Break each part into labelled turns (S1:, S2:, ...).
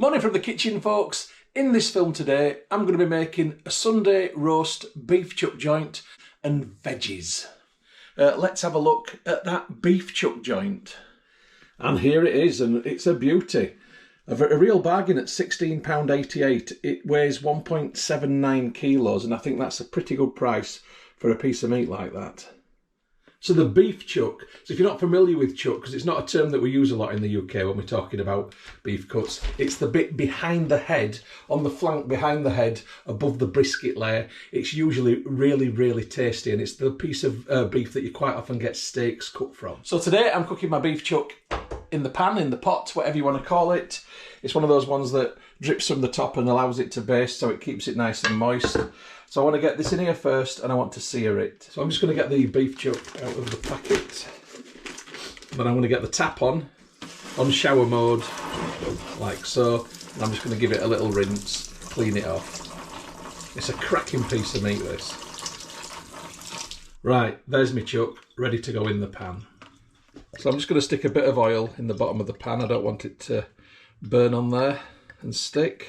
S1: Morning from the kitchen, folks. In this film today, I'm going to be making a Sunday roast beef chuck joint and veggies. Let's have a look at that beef chuck joint. And here it is, and it's a beauty. A real bargain at £16.88. It weighs 1.79 kilos, and I think that's a pretty good price for a piece of meat like that. So the beef chuck, so if you're not familiar with chuck, because it's not a term that we use a lot in the UK when we're talking about beef cuts, it's the bit behind the head, on the flank behind the head, above the brisket layer. It's usually really, really tasty, and it's the piece of beef that you quite often get steaks cut from. So today I'm cooking my beef chuck in the pan, in the pot, whatever you want to call it. It's one of those ones that drips from the top and allows it to baste, so it keeps it nice and moist. So I want to get this in here first, and I want to sear it. So I'm just going to get the beef chuck out of the packet. Then I'm going to get the tap on shower mode, like so. And I'm just going to give it a little rinse, clean it off. It's a cracking piece of meat, this. Right, there's my chuck, ready to go in the pan. So I'm just going to stick a bit of oil in the bottom of the pan. I don't want it to burn on there and stick.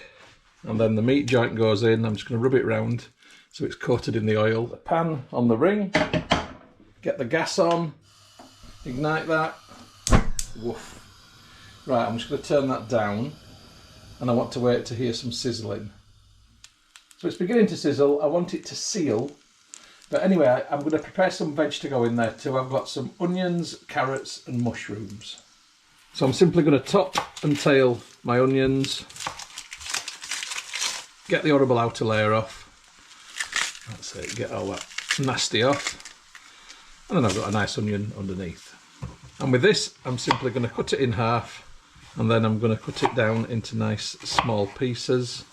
S1: And then the meat joint goes in. I'm just going to rub it round so it's coated in the oil. The pan on the ring, get the gas on, ignite that. Woof. Right, I'm just going to turn that down, and I want to wait to hear some sizzling. So it's beginning to sizzle. I want it to seal, but anyway, I'm going to prepare some veg to go in there too. I've got some onions, carrots and mushrooms. So I'm simply going to top and tail my onions, get the horrible outer layer off. That's it, get all that nasty off. And then I've got a nice onion underneath. And with this, I'm simply going to cut it in half, and then I'm going to cut it down into nice small pieces.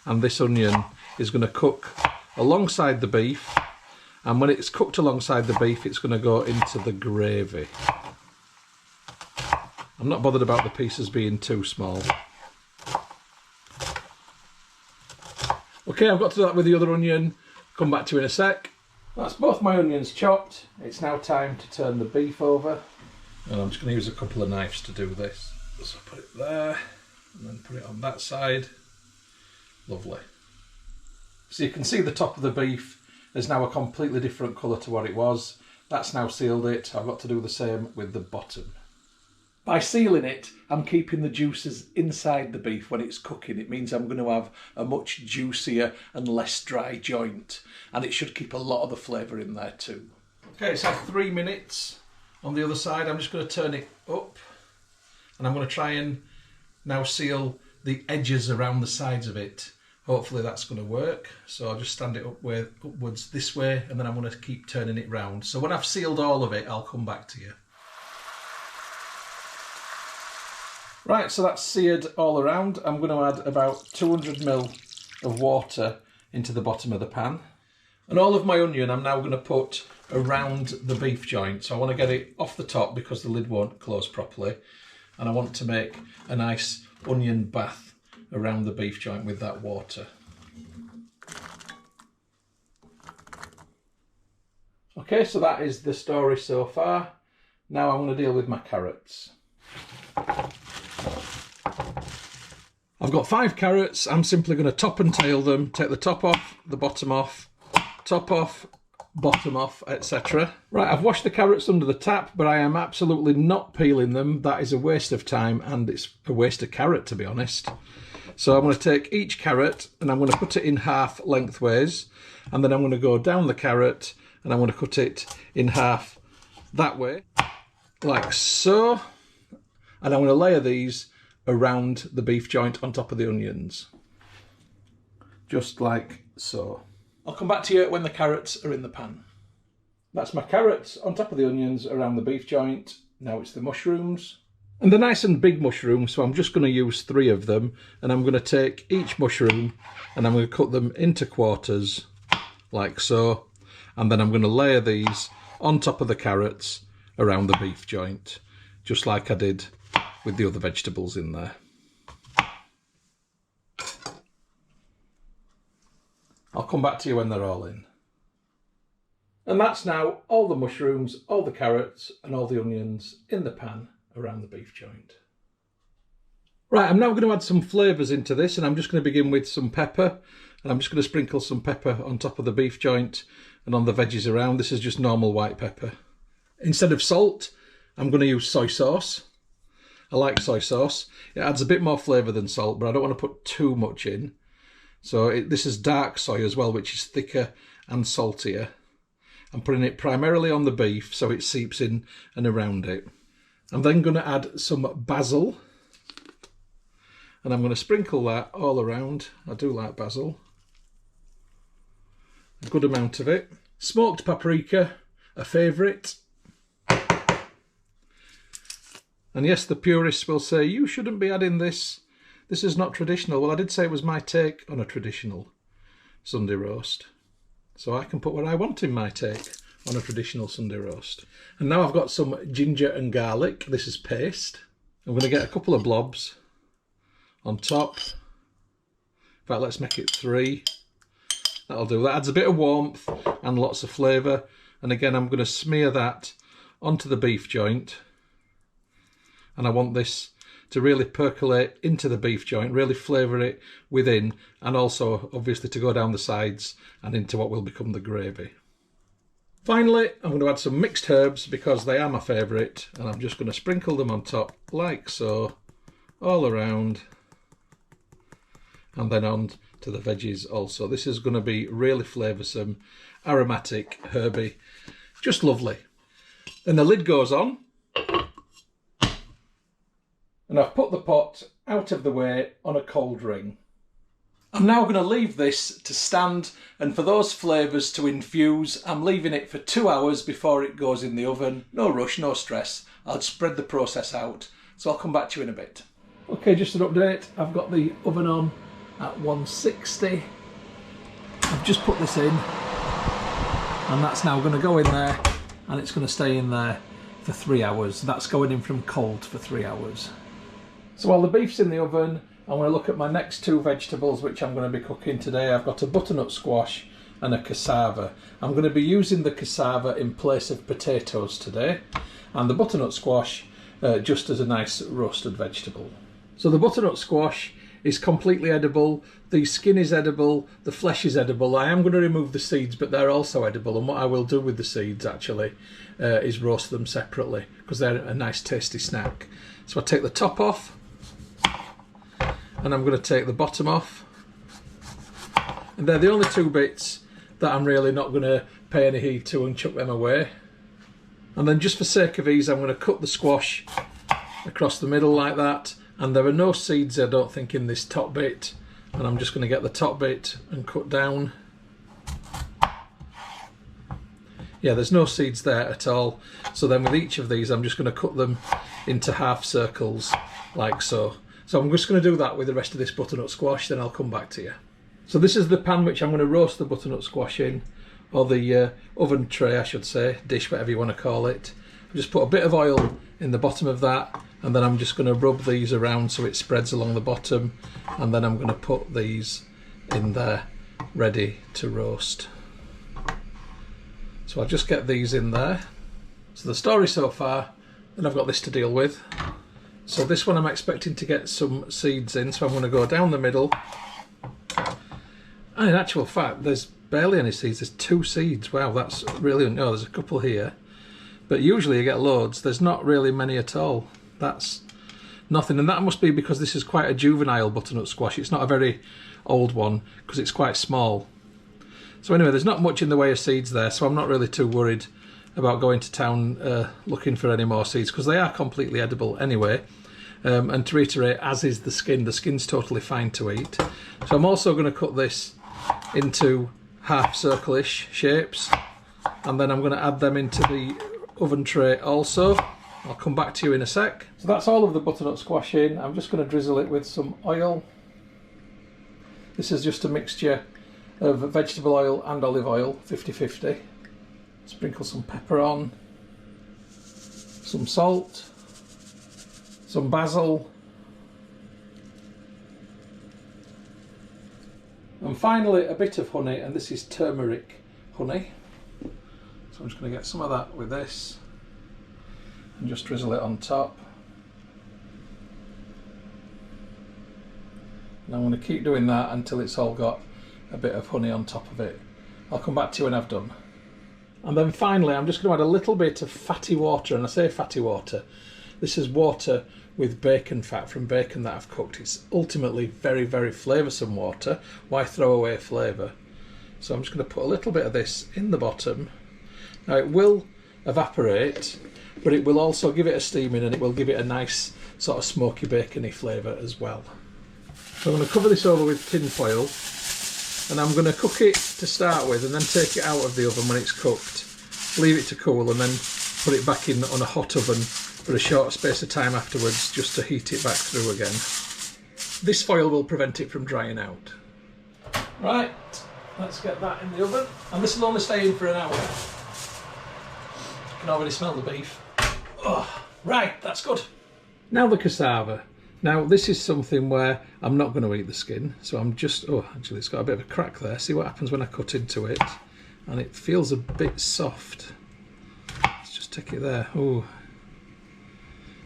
S1: And this onion is going to cook alongside the beef. And when it's cooked alongside the beef, it's going to go into the gravy. I'm not bothered about the pieces being too small. Okay, I've got to do that with the other onion. Come back to you in a sec. That's both my onions chopped. It's now time to turn the beef over. And I'm just going to use a couple of knives to do this. So put it there, and then put it on that side. Lovely. So you can see the top of the beef is now a completely different colour to what it was. That's now sealed it. I've got to do the same with the bottom. By sealing it, I'm keeping the juices inside the beef when it's cooking. It means I'm going to have a much juicier and less dry joint. And it should keep a lot of the flavour in there too. Okay, it's had 3 minutes on the other side. I'm just going to turn it up. And I'm going to try and now seal the edges around the sides of it. Hopefully that's going to work. So I'll just stand it upwards this way, and then I'm going to keep turning it round. So when I've sealed all of it, I'll come back to you. Right, so that's seared all around. I'm going to add about 200 ml of water into the bottom of the pan. And all of my onion I'm now going to put around the beef joint. So I want to get it off the top because the lid won't close properly. And I want to make a nice onion bath around the beef joint with that water. Okay, so that is the story so far. Now I'm going to deal with my carrots. I've got 5 carrots. I'm simply going to top and tail them, take the top off, the bottom off, top off, bottom off, etc. Right, I've washed the carrots under the tap, but I am absolutely not peeling them. That is a waste of time, and it's a waste of carrot, to be honest. So I'm going to take each carrot and I'm going to cut it in half lengthways, and then I'm going to go down the carrot and I'm going to cut it in half that way, like so. And I'm going to layer these around the beef joint on top of the onions. Just like so. I'll come back to you when the carrots are in the pan. That's my carrots on top of the onions around the beef joint. Now it's the mushrooms. And they're nice and big mushrooms, so I'm just going to use 3 of them. And I'm going to take each mushroom and I'm going to cut them into quarters, like so. And then I'm going to layer these on top of the carrots around the beef joint, just like I did with the other vegetables in there. I'll come back to you when they're all in. And that's now all the mushrooms, all the carrots and all the onions in the pan around the beef joint. Right, I'm now going to add some flavours into this, and I'm just going to begin with some pepper, and I'm just going to sprinkle some pepper on top of the beef joint and on the veggies around. This is just normal white pepper. Instead of salt, I'm going to use soy sauce. I like soy sauce. It adds a bit more flavour than salt, but I don't want to put too much in. So this is dark soy as well, which is thicker and saltier. I'm putting it primarily on the beef so it seeps in and around it. I'm then going to add some basil. And I'm going to sprinkle that all around. I do like basil. A good amount of it. Smoked paprika, a favourite. And yes, the purists will say, you shouldn't be adding this. This is not traditional. Well, I did say it was my take on a traditional Sunday roast. So I can put what I want in my take on a traditional Sunday roast. And now I've got some ginger and garlic. This is paste. I'm going to get a couple of blobs on top. In fact, let's make it 3. That'll do. That adds a bit of warmth and lots of flavour. And again, I'm going to smear that onto the beef joint. And I want this to really percolate into the beef joint, really flavour it within, and also obviously to go down the sides and into what will become the gravy. Finally, I'm going to add some mixed herbs because they are my favourite, and I'm just going to sprinkle them on top like so, all around. And then on to the veggies also. This is going to be really flavoursome, aromatic, herby, just lovely. Then the lid goes on. And I've put the pot out of the way on a cold ring. I'm now going to leave this to stand, and for those flavours to infuse, I'm leaving it for 2 hours before it goes in the oven. No rush, no stress. I'll spread the process out. So I'll come back to you in a bit. Okay, just an update. I've got the oven on at 160. I've just put this in, and that's now going to go in there, and it's going to stay in there for 3 hours. That's going in from cold for 3 hours. So while the beef's in the oven, I'm going to look at my next 2 vegetables which I'm going to be cooking today. I've got a butternut squash and a cassava. I'm going to be using the cassava in place of potatoes today, and the butternut squash just as a nice roasted vegetable. So the butternut squash is completely edible, the skin is edible, the flesh is edible. I am going to remove the seeds, but they're also edible, and what I will do with the seeds actually is roast them separately because they're a nice tasty snack. So I take the top off, and I'm going to take the bottom off, and they're the only 2 bits that I'm really not going to pay any heed to and chuck them away. And then just for sake of ease, I'm going to cut the squash across the middle like that. And there are no seeds, I don't think, in this top bit. And I'm just going to get the top bit and cut down. Yeah, there's no seeds there at all. So then with each of these, I'm just going to cut them into half circles, like so. So I'm just going to do that with the rest of this butternut squash, then I'll come back to you. So this is the pan which I'm going to roast the butternut squash in, or the oven tray, I should say, dish, whatever you want to call it. I've just put a bit of oil in the bottom of that, and then I'm just going to rub these around so it spreads along the bottom, and then I'm going to put these in there ready to roast. So I'll just get these in there. So the story so far, and I've got this to deal with. So this one I'm expecting to get some seeds in, so I'm going to go down the middle. And in actual fact, there's barely any seeds. There's 2 seeds. Wow, that's really... No, there's a couple here. But usually you get loads. There's not really many at all. That's nothing. And that must be because this is quite a juvenile butternut squash. It's not a very old one because it's quite small. So anyway, there's not much in the way of seeds there, so I'm not really too worried about going to town looking for any more seeds because they are completely edible anyway. And to reiterate, as is the skin. The skin's totally fine to eat. So I'm also going to cut this into half circle-ish shapes, and then I'm going to add them into the oven tray also. I'll come back to you in a sec. So that's all of the butternut squash in. I'm just going to drizzle it with some oil. This is just a mixture of vegetable oil and olive oil, 50-50. Sprinkle some pepper on, some salt, some basil, and finally a bit of honey, and this is turmeric honey. So I'm just going to get some of that with this and just drizzle it on top. And I'm going to keep doing that until it's all got a bit of honey on top of it. I'll come back to you when I've done. And then finally I'm just going to add a little bit of fatty water, and I say fatty water, this is water with bacon fat from bacon that I've cooked. It's ultimately very, very flavoursome water. Why throw away flavour? So I'm just going to put a little bit of this in the bottom. Now it will evaporate, but it will also give it a steaming, and it will give it a nice sort of smoky bacony flavour as well. So I'm going to cover this over with tin foil, and I'm going to cook it to start with and then take it out of the oven when it's cooked. Leave it to cool and then put it back in on a hot oven for a short space of time afterwards, just to heat it back through again. This foil will prevent it from drying out. Right, let's get that in the oven, and this will only stay in for an hour. You can already smell the beef. Oh, right, that's good. Now the cassava. Now this is something where I'm not going to eat the skin, so I'm just, oh actually it's got a bit of a crack there. See what happens when I cut into it, and it feels a bit soft. Let's just take it there. Oh,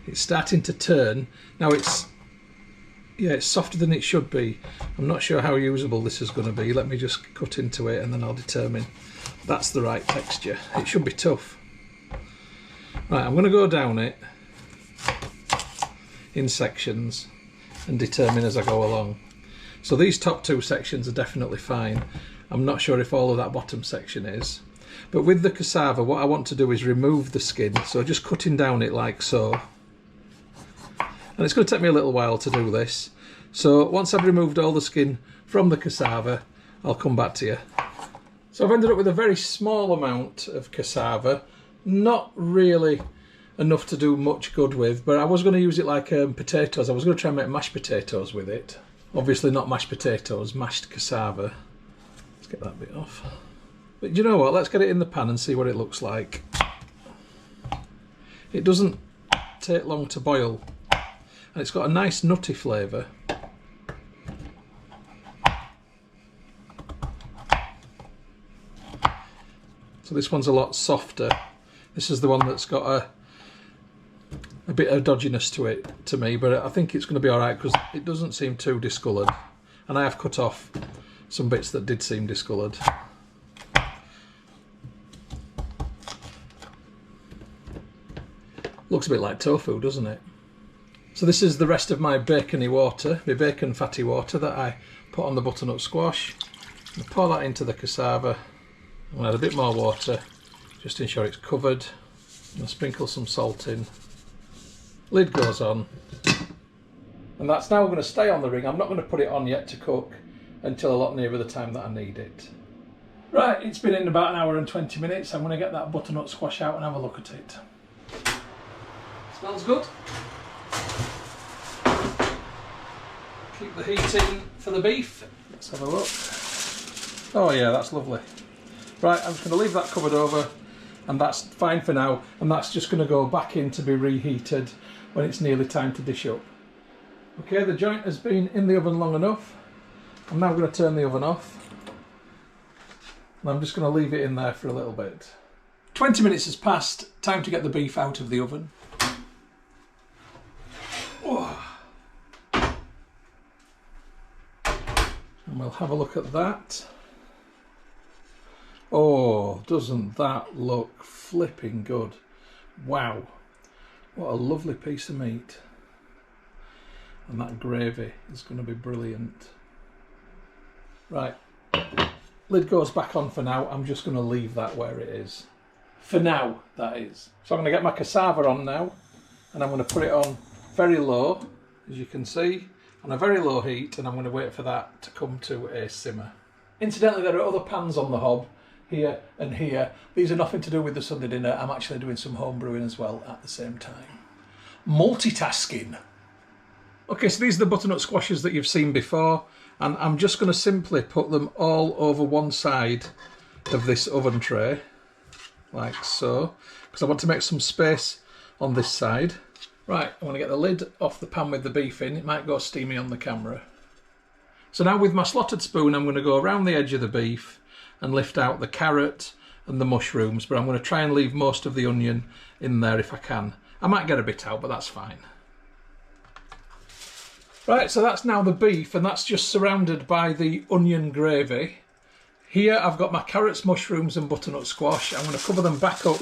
S1: it's starting to turn. Now it's softer than it should be. I'm not sure how usable this is going to be. Let me just cut into it and then I'll determine that's the right texture. It should be tough. Right, I'm going to go down it in sections and determine as I go along. So these top two sections are definitely fine. I'm not sure if all of that bottom section is. But with the cassava, what I want to do is remove the skin. So just cutting down it like so. And it's going to take me a little while to do this. So once I've removed all the skin from the cassava, I'll come back to you. So I've ended up with a very small amount of cassava. Not really enough to do much good with, but I was going to use it like potatoes. I was going to try and make mashed potatoes with it. Obviously not mashed potatoes, mashed cassava. Let's get that bit off. But you know what, let's get it in the pan and see what it looks like. It doesn't take long to boil, and it's got a nice nutty flavour. So this one's a lot softer. This is the one that's got a bit of dodginess to it, to me, but I think it's going to be alright because it doesn't seem too discoloured. And I have cut off some bits that did seem discoloured. Looks a bit like tofu, doesn't it? So this is the rest of my bacony water, my bacon fatty water that I put on the butternut squash. I'm going to pour that into the cassava. I'm going to add a bit more water just to ensure it's covered. I'm going to sprinkle some salt in. Lid goes on. And that's now going to stay on the ring. I'm not going to put it on yet to cook until a lot nearer the time that I need it. Right, it's been in about an hour and 20 minutes. I'm going to get that butternut squash out and have a look at it. Smells good. Keep the heat in for the beef. Let's have a look. Oh yeah, that's lovely. Right, I'm just going to leave that covered over, and that's fine for now, and that's just going to go back in to be reheated when it's nearly time to dish up. Okay, the joint has been in the oven long enough. I'm now going to turn the oven off, and I'm just going to leave it in there for a little bit. 20 minutes has passed, time to get the beef out of the oven. Oh. And we'll have a look at that. Oh, doesn't that look flipping good? Wow, what a lovely piece of meat. And that gravy is going to be brilliant. Right, lid goes back on for now. I'm just going to leave that where it is. For now, that is. So I'm going to get my cassava on now, and I'm going to put it on very low, as you can see, on a very low heat, and I'm going to wait for that to come to a simmer. Incidentally, there are other pans on the hob, here and here. These are nothing to do with the Sunday dinner. I'm actually doing some home brewing as well at the same time. Multitasking. Okay, so these are the butternut squashes that you've seen before, and I'm just going to simply put them all over one side of this oven tray, like so, because I want to make some space on this side. Right, I want to get the lid off the pan with the beef in. It might go steamy on the camera. So now with my slotted spoon, I'm going to go around the edge of the beef and lift out the carrot and the mushrooms, but I'm going to try and leave most of the onion in there if I can. I might get a bit out, but that's fine. Right, so that's now the beef, and that's just surrounded by the onion gravy. Here I've got my carrots, mushrooms and butternut squash. I'm going to cover them back up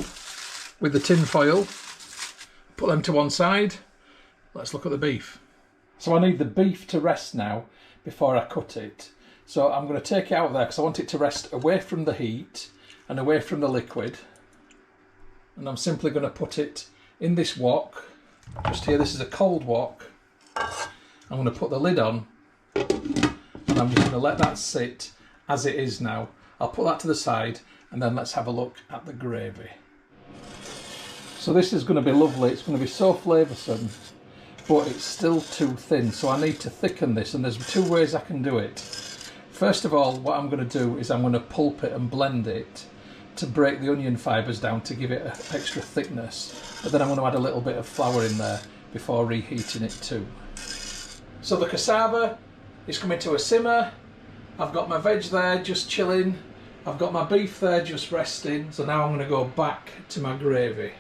S1: with the tin foil, put them to one side. Let's look at the beef. So I need the beef to rest now before I cut it. So I'm going to take it out of there because I want it to rest away from the heat and away from the liquid. And I'm simply going to put it in this wok. Just here, this is a cold wok. I'm going to put the lid on and I'm just going to let that sit as it is now. I'll put that to the side and then let's have a look at the gravy. So this is going to be lovely. It's going to be so flavoursome, but it's still too thin. So I need to thicken this, and there's two ways I can do it. First of all, what I'm going to do is I'm going to pulp it and blend it to break the onion fibres down to give it an extra thickness. But then I'm going to add a little bit of flour in there before reheating it too. So the cassava is coming to a simmer. I've got my veg there just chilling. I've got my beef there just resting. So now I'm going to go back to my gravy.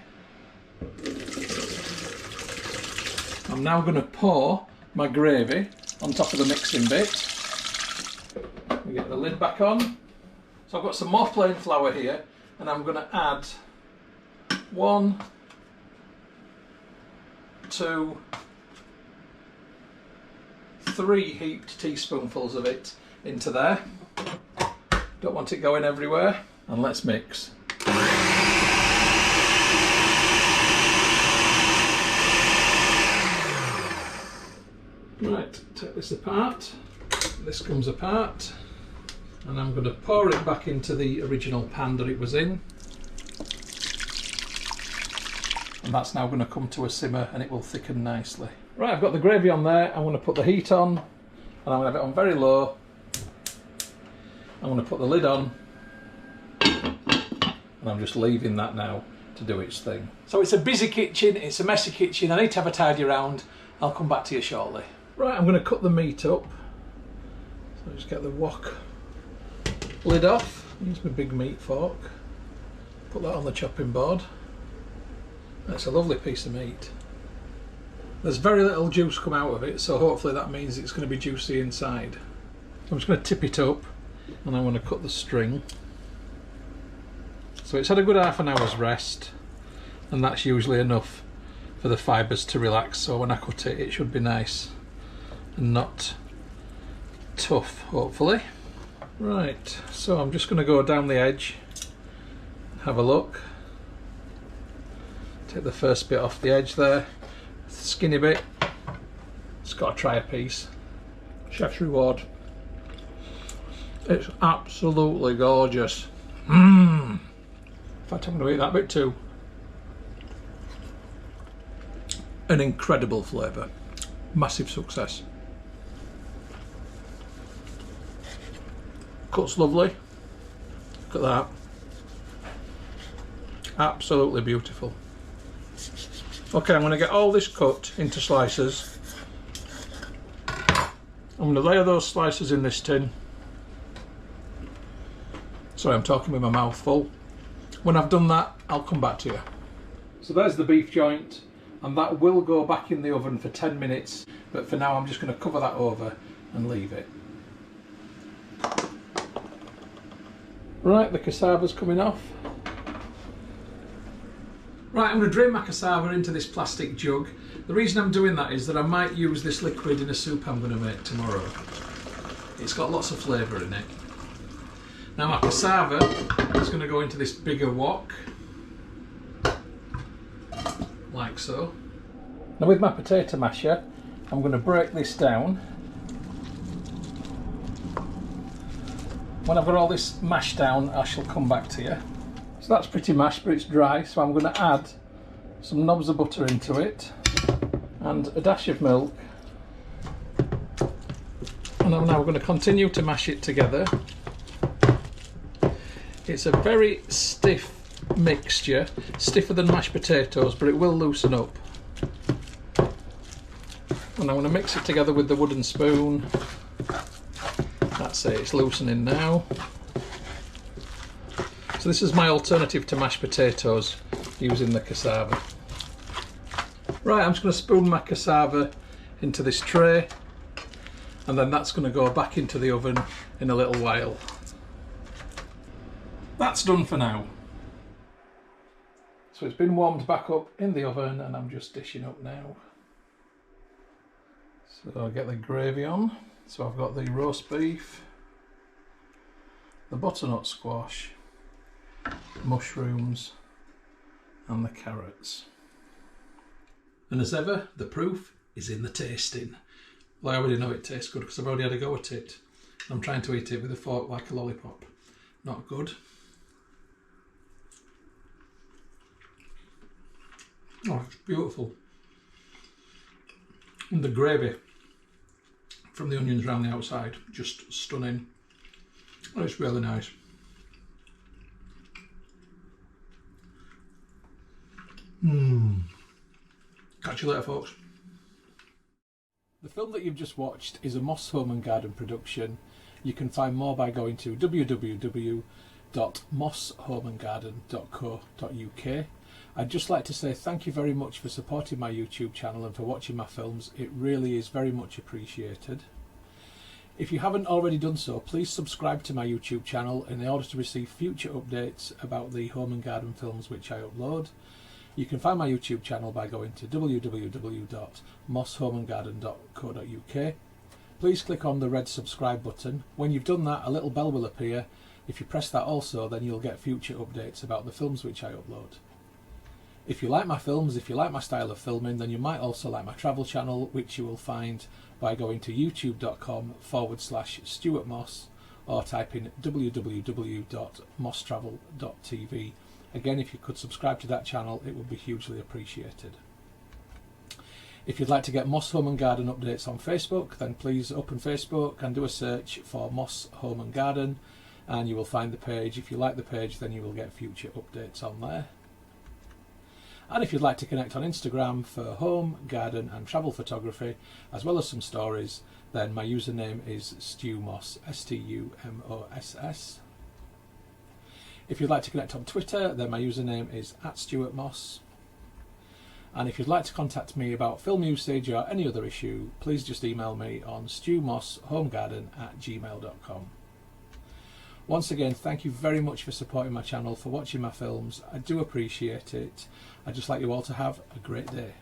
S1: I'm now going to pour my gravy on top of the mixing bit. We get the lid back on. So I've got some more plain flour here, and I'm going to add 1, 2, 3 heaped teaspoonfuls of it into there. Don't want it going everywhere. And let's mix. Right, take this apart. This comes apart. And I'm going to pour it back into the original pan that it was in. And that's now going to come to a simmer and it will thicken nicely. Right, I've got the gravy on there. I'm going to put the heat on and I'm going to have it on very low. I'm going to put the lid on and I'm just leaving that now to do its thing. So it's a busy kitchen, it's a messy kitchen. I need to have a tidy around. I'll come back to you shortly. Right, I'm going to cut the meat up. So just get the wok lid off. Use my big meat fork. Put that on the chopping board. That's a lovely piece of meat. There's very little juice come out of it, so hopefully that means it's going to be juicy inside. So I'm just going to tip it up and I'm going to cut the string. So it's had a good half an hour's rest, and that's usually enough for the fibres to relax, so when I cut it, it should be nice and not tough, hopefully. Right, so I'm just going to go down the edge, have a look, take the first bit off the edge there, skinny bit, it's got to try a piece. Chef's reward. It's absolutely gorgeous. In fact, I'm going to eat that bit too. An incredible flavour. Massive success. Cuts lovely. Look at that. Absolutely beautiful. Okay, I'm going to get all this cut into slices. I'm going to layer those slices in this tin. Sorry, I'm talking with my mouth full. When I've done that, I'll come back to you. So there's the beef joint, and that will go back in the oven for 10 minutes, but for now I'm just going to cover that over and leave it. Right, the cassava's coming off. Right, I'm going to drain my cassava into this plastic jug. The reason I'm doing that is that I might use this liquid in a soup I'm going to make tomorrow. It's got lots of flavour in it. Now my cassava is going to go into this bigger wok, like so. Now with my potato masher, I'm going to break this down. When I've got all this mashed down, I shall come back to you. So that's pretty mashed, but it's dry, so I'm going to add some knobs of butter into it and a dash of milk. And I'm now going to continue to mash it together. It's a very stiff mixture, stiffer than mashed potatoes, but it will loosen up. And I'm going to mix it together with the wooden spoon. That's it, it's loosening now. So this is my alternative to mashed potatoes, using the cassava. Right, I'm just going to spoon my cassava into this tray. and then that's going to go back into the oven in a little while. That's done for now. So it's been warmed back up in the oven and I'm just dishing up now. So I'll get the gravy on. So I've got the roast beef, the butternut squash, mushrooms and the carrots. And as ever, the proof is in the tasting. Well, I already know it tastes good because I've already had a go at it. I'm trying to eat it with a fork like a lollipop. Not good. Oh, it's beautiful. And the gravy from the onions around the outside, just stunning. Oh, it's really nice. Catch you later, folks. The film that you've just watched is a Moss Home and Garden production. You can find more by going to www.mosshomeandgarden.co.uk. I'd just like to say thank you very much for supporting my YouTube channel and for watching my films. It really is very much appreciated. If you haven't already done so, please subscribe to my YouTube channel in order to receive future updates about the home and garden films which I upload. You can find my YouTube channel by going to www.mosshomeandgarden.co.uk. Please click on the red subscribe button. When you've done that, a little bell will appear. If you press that also, then you'll get future updates about the films which I upload. If you like my films, if you like my style of filming, then you might also like my travel channel, which you will find by going to youtube.com/Stuart Moss or type in www.mosstravel.tv. Again, if you could subscribe to that channel, it would be hugely appreciated. If you'd like to get Moss Home and Garden updates on Facebook, then please open Facebook and do a search for Moss Home and Garden and you will find the page. If you like the page, then you will get future updates on there. And if you'd like to connect on Instagram for home, garden and travel photography, as well as some stories, then my username is StuMoss, STUMOSS. If you'd like to connect on Twitter, then my username is @StuartMoss. And if you'd like to contact me about film usage or any other issue, please just email me on stewmosshomegarden@gmail.com. Once again, thank you very much for supporting my channel, for watching my films. I do appreciate it. I'd just like you all to have a great day.